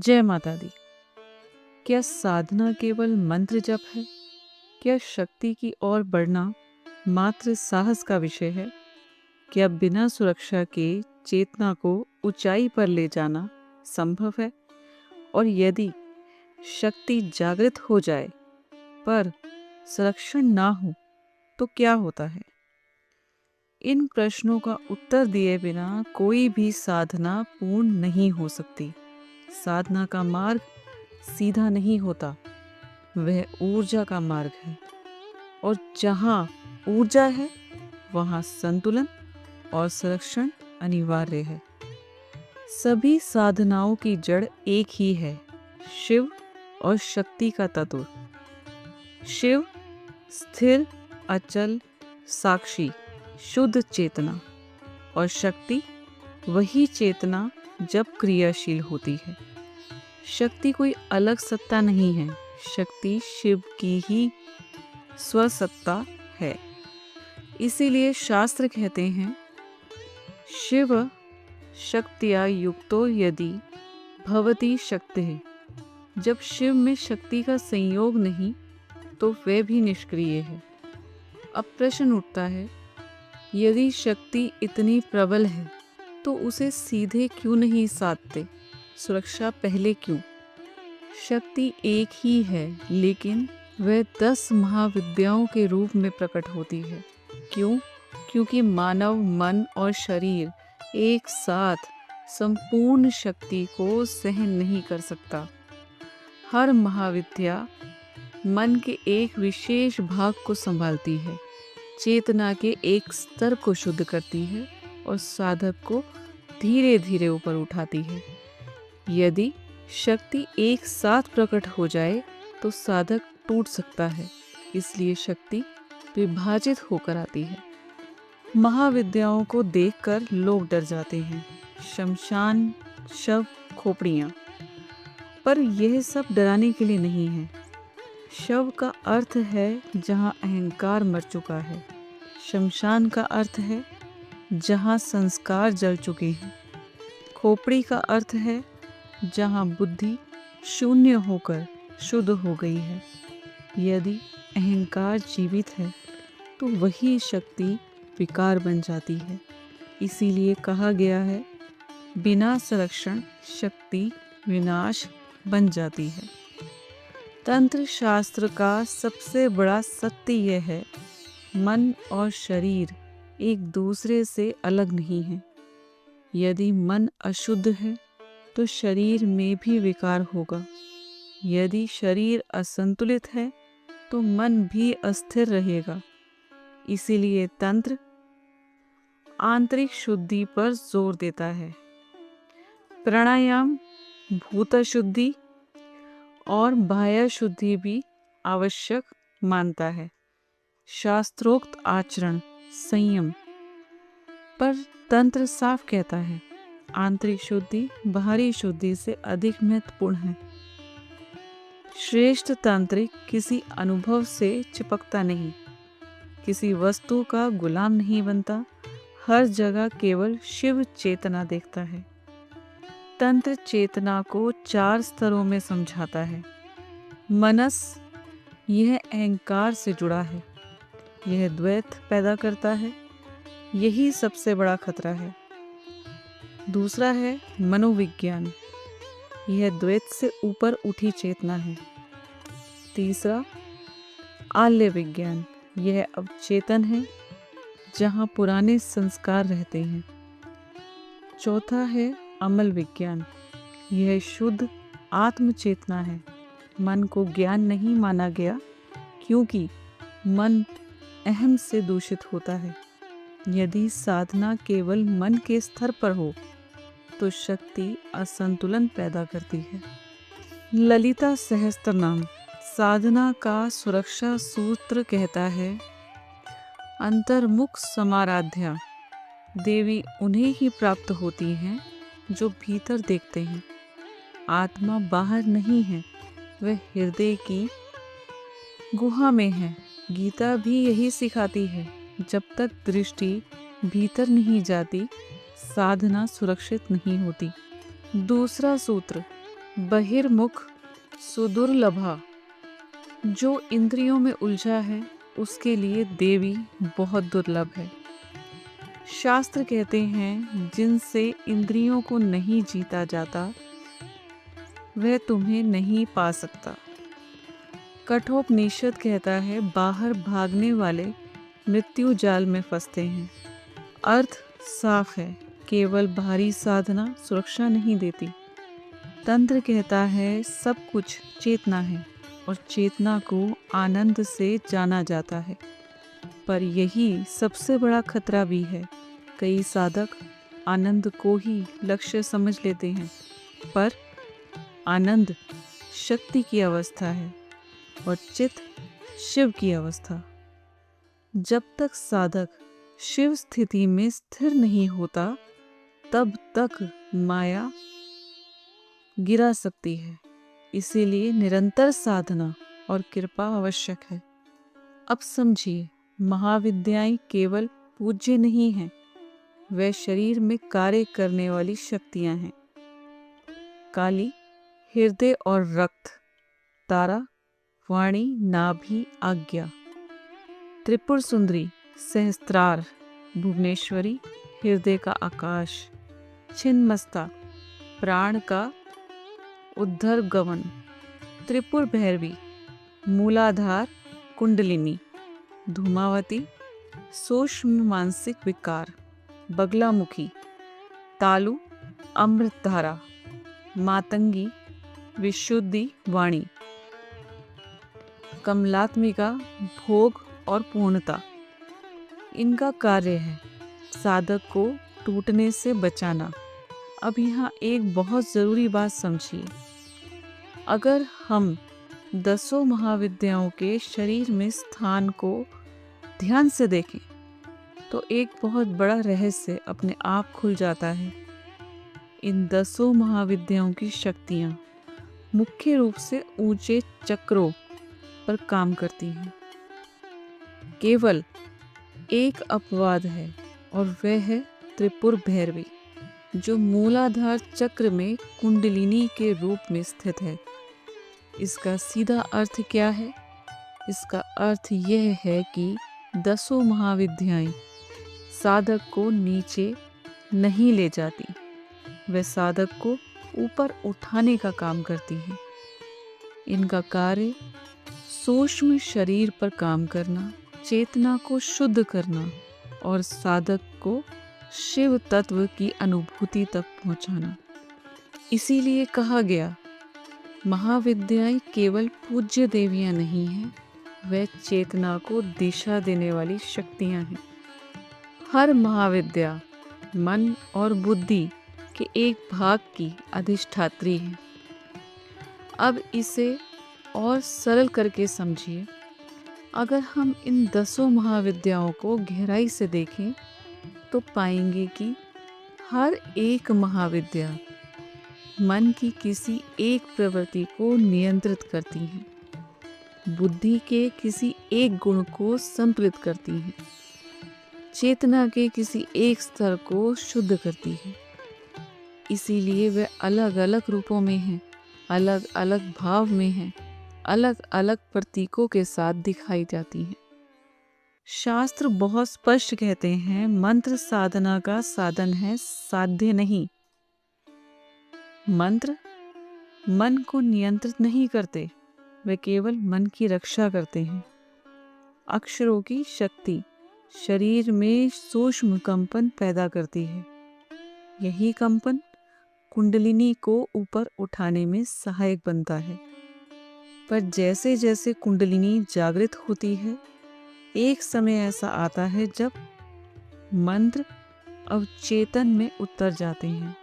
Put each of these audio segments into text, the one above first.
जय माता दी। क्या साधना केवल मंत्र जप है? क्या शक्ति की ओर बढ़ना मात्र साहस का विषय है? क्या बिना सुरक्षा के चेतना को ऊंचाई पर ले जाना संभव है? और यदि शक्ति जागृत हो जाए पर संरक्षण ना हो तो क्या होता है? इन प्रश्नों का उत्तर दिए बिना कोई भी साधना पूर्ण नहीं हो सकती। साधना का मार्ग सीधा नहीं होता, वह ऊर्जा का मार्ग है, और जहाँ ऊर्जा है वहाँ संतुलन और संरक्षण अनिवार्य है। सभी साधनाओं की जड़ एक ही है, शिव और शक्ति का तत्व। शिव स्थिर, अचल, साक्षी, शुद्ध चेतना, और शक्ति वही चेतना जब क्रियाशील होती है। शक्ति कोई अलग सत्ता नहीं है, शक्ति शिव की ही स्वसत्ता है। इसीलिए शास्त्र कहते हैं, शिव शक्तिया युक्तो यदि भवति शक्तिः। जब शिव में शक्ति का संयोग नहीं तो वह भी निष्क्रिय है। अब प्रश्न उठता है, यदि शक्ति इतनी प्रबल है तो उसे सीधे क्यों नहीं साधते? सुरक्षा पहले क्यों? शक्ति एक ही है, लेकिन वह 10 महाविद्याओं के रूप में प्रकट होती है। क्यों? क्योंकि मानव मन और शरीर एक साथ संपूर्ण शक्ति को सहन नहीं कर सकता। हर महाविद्या मन के एक विशेष भाग को संभालती है, चेतना के एक स्तर को शुद्ध करती है और साधक को धीरे धीरे ऊपर उठाती है। यदि शक्ति एक साथ प्रकट हो जाए तो साधक टूट सकता है, इसलिए शक्ति विभाजित होकर आती है। महाविद्याओं को देखकर लोग डर जाते हैं, शमशान, शव, खोपड़ियाँ। पर यह सब डराने के लिए नहीं है। शव का अर्थ है जहाँ अहंकार मर चुका है। शमशान का अर्थ है जहाँ संस्कार जल चुके हैं। खोपड़ी का अर्थ है जहाँ बुद्धि शून्य होकर शुद्ध हो गई है। यदि अहंकार जीवित है तो वही शक्ति विकार बन जाती है। इसीलिए कहा गया है, बिना संरक्षण शक्ति विनाश बन जाती है। तंत्र शास्त्र का सबसे बड़ा सत्य यह है, मन और शरीर एक दूसरे से अलग नहीं है। यदि मन अशुद्ध है तो शरीर में भी विकार होगा। यदि शरीर असंतुलित है तो मन भी अस्थिर रहेगा। इसीलिए तंत्र आंतरिक शुद्धि पर जोर देता है। प्राणायाम भूत शुद्धि और बाह्य शुद्धि भी आवश्यक मानता है। शास्त्रोक्त आचरण, संयम, पर तंत्र साफ कहता है, आंतरिक शुद्धि बाहरी शुद्धि से अधिक महत्वपूर्ण है। श्रेष्ठ तांत्रिक किसी अनुभव से चिपकता नहीं, किसी वस्तु का गुलाम नहीं बनता, हर जगह केवल शिव चेतना देखता है। तंत्र चेतना को 4 स्तरों में समझाता है। मनस, यह अहंकार से जुड़ा है, यह द्वैत पैदा करता है, यही सबसे बड़ा खतरा है। दूसरा है मनोविज्ञान, यह द्वैत से ऊपर उठी चेतना है। तीसरा आल्य विज्ञान, यह अवचेतन है जहाँ पुराने संस्कार रहते हैं। चौथा है अमल विज्ञान, यह शुद्ध आत्म चेतना है। मन को ज्ञान नहीं माना गया क्योंकि मन अहम से दूषित होता है। यदि साधना केवल मन के स्तर पर हो तो शक्ति असंतुलन पैदा करती है। ललिता सहस्त्रनाम साधना का सुरक्षा सूत्र कहता है, अंतर्मुख समाराध्या, देवी उन्हें ही प्राप्त होती हैं जो भीतर देखते हैं। आत्मा बाहर नहीं है, वह हृदय की गुहा में है। गीता भी यही सिखाती है, जब तक दृष्टि भीतर नहीं जाती साधना सुरक्षित नहीं होती। दूसरा सूत्र, बहिर्मुख सुदुर्लभा। जो इंद्रियों में उलझा है उसके लिए देवी बहुत दुर्लभ है। शास्त्र कहते हैं जिनसे इंद्रियों को नहीं जीता जाता वह तुम्हें नहीं पा सकता। कठोपनिषद कहता है बाहर भागने वाले मृत्यु जाल में फंसते हैं। अर्थ साफ है, केवल भारी साधना सुरक्षा नहीं देती। तंत्र कहता है सब कुछ चेतना है और चेतना को आनंद से जाना जाता है। पर यही सबसे बड़ा खतरा भी है। कई साधक आनंद को ही लक्ष्य समझ लेते हैं, पर आनंद शक्ति की अवस्था है और चित्त शिव की अवस्था। जब तक साधक शिव स्थिति में स्थिर नहीं होता तब तक माया गिरा सकती है। इसीलिए निरंतर साधना और कृपा आवश्यक है। अब समझिए, महाविद्याएं केवल पूज्य नहीं हैं, वे शरीर में कार्य करने वाली शक्तियां हैं। काली हृदय और रक्त, तारा वाणी नाभि आज्ञा, त्रिपुर सुंदरी सहस्त्रार, भुवनेश्वरी हृदय का आकाश, छिन्नमस्ता प्राण का उद्धर गमन, त्रिपुर भैरवी मूलाधार कुंडलिनी, धूमावती सूक्ष्म मानसिक विकार, बगलामुखी तालु अमृतधारा, मातंगी विशुद्धि वाणी, कमलात्मिका भोग और पूर्णता। इनका कार्य है साधक को टूटने से बचाना। अब यहाँ एक बहुत ज़रूरी बात समझिए। अगर हम 10 महाविद्याओं के शरीर में स्थान को ध्यान से देखें तो एक बहुत बड़ा रहस्य अपने आप खुल जाता है। इन 10 महाविद्याओं की शक्तियाँ मुख्य रूप से ऊंचे चक्रों पर काम करती हैं। केवल एक अपवाद है और वह है त्रिपुर भैरवी, जो मूलाधार चक्र में कुंडलिनी के रूप में स्थित है। इसका सीधा अर्थ क्या है? इसका अर्थ यह है कि 10 महाविद्याएं साधक को नीचे नहीं ले जाती, वे साधक को ऊपर उठाने का काम करती हैं। इनका कार्य सूक्ष्म शरीर पर काम करना, चेतना को शुद्ध करना और साधक को शिव तत्व की अनुभूति तक पहुंचाना। इसीलिए कहा गया, महाविद्याएं केवल पूज्य देवियां नहीं हैं, वे चेतना को दिशा देने वाली शक्तियां हैं। हर महाविद्या मन और बुद्धि के एक भाग की अधिष्ठात्री है। अब इसे और सरल करके समझिए। अगर हम इन 10 महाविद्याओं को गहराई से देखें तो पाएंगे कि हर एक महाविद्या मन की किसी एक प्रवृत्ति को नियंत्रित करती है, बुद्धि के किसी एक गुण को संतुलित करती है, चेतना के किसी एक स्तर को शुद्ध करती है। इसीलिए वे अलग अलग रूपों में हैं, अलग अलग भाव में हैं, अलग अलग प्रतीकों के साथ दिखाई जाती हैं। शास्त्र बहुत स्पष्ट कहते हैं, मंत्र साधना का साधन है, साध्य नहीं। मंत्र मन को नियंत्रित नहीं करते, वे केवल मन की रक्षा करते हैं। अक्षरों की शक्ति शरीर में सूक्ष्म कंपन पैदा करती है। यही कंपन कुंडलिनी को ऊपर उठाने में सहायक बनता है। पर जैसे जैसे कुंडलिनी जागृत होती है, एक समय ऐसा आता है जब मंत्र अवचेतन में उतर जाते हैं।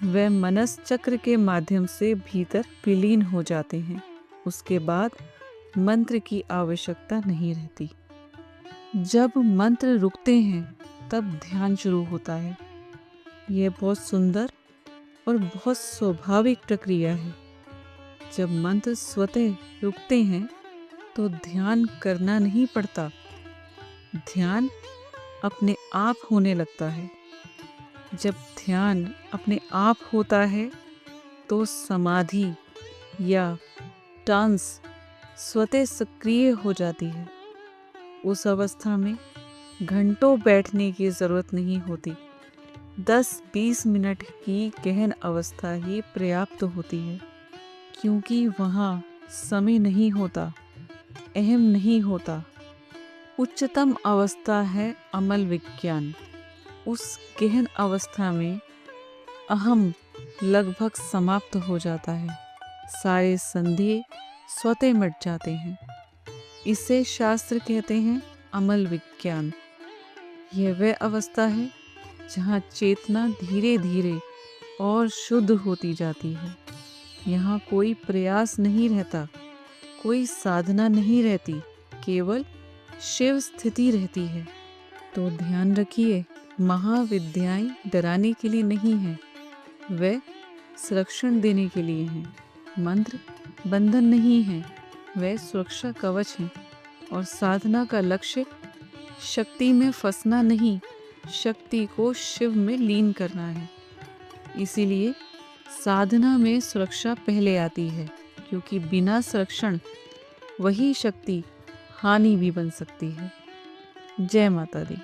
वह मनस चक्र के माध्यम से भीतर विलीन हो जाते हैं। उसके बाद मंत्र की आवश्यकता नहीं रहती। जब मंत्र रुकते हैं तब ध्यान शुरू होता है। यह बहुत सुंदर और बहुत स्वाभाविक प्रक्रिया है। जब मंत्र स्वतः रुकते हैं तो ध्यान करना नहीं पड़ता, ध्यान अपने आप होने लगता है। जब ध्यान अपने आप होता है तो समाधि या ट्रांस स्वतः सक्रिय हो जाती है। उस अवस्था में घंटों बैठने की जरूरत नहीं होती। 10-20 मिनट की गहन अवस्था ही पर्याप्त होती है, क्योंकि वहाँ समय नहीं होता, अहम नहीं होता। उच्चतम अवस्था है अमल विज्ञान। उस गहन अवस्था में अहम लगभग समाप्त हो जाता है, सारे संदेह स्वतः मिट जाते हैं। इसे शास्त्र कहते हैं अमल विज्ञान। यह वह अवस्था है जहाँ चेतना धीरे धीरे और शुद्ध होती जाती है। यहाँ कोई प्रयास नहीं रहता, कोई साधना नहीं रहती, केवल शिव स्थिति रहती है। तो ध्यान रखिए, महाविद्याएं डराने के लिए नहीं हैं, वे संरक्षण देने के लिए हैं। मंत्र बंधन नहीं है, वे सुरक्षा कवच हैं। और साधना का लक्ष्य शक्ति में फंसना नहीं, शक्ति को शिव में लीन करना है। इसीलिए साधना में सुरक्षा पहले आती है, क्योंकि बिना संरक्षण वही शक्ति हानि भी बन सकती है। जय माता दी।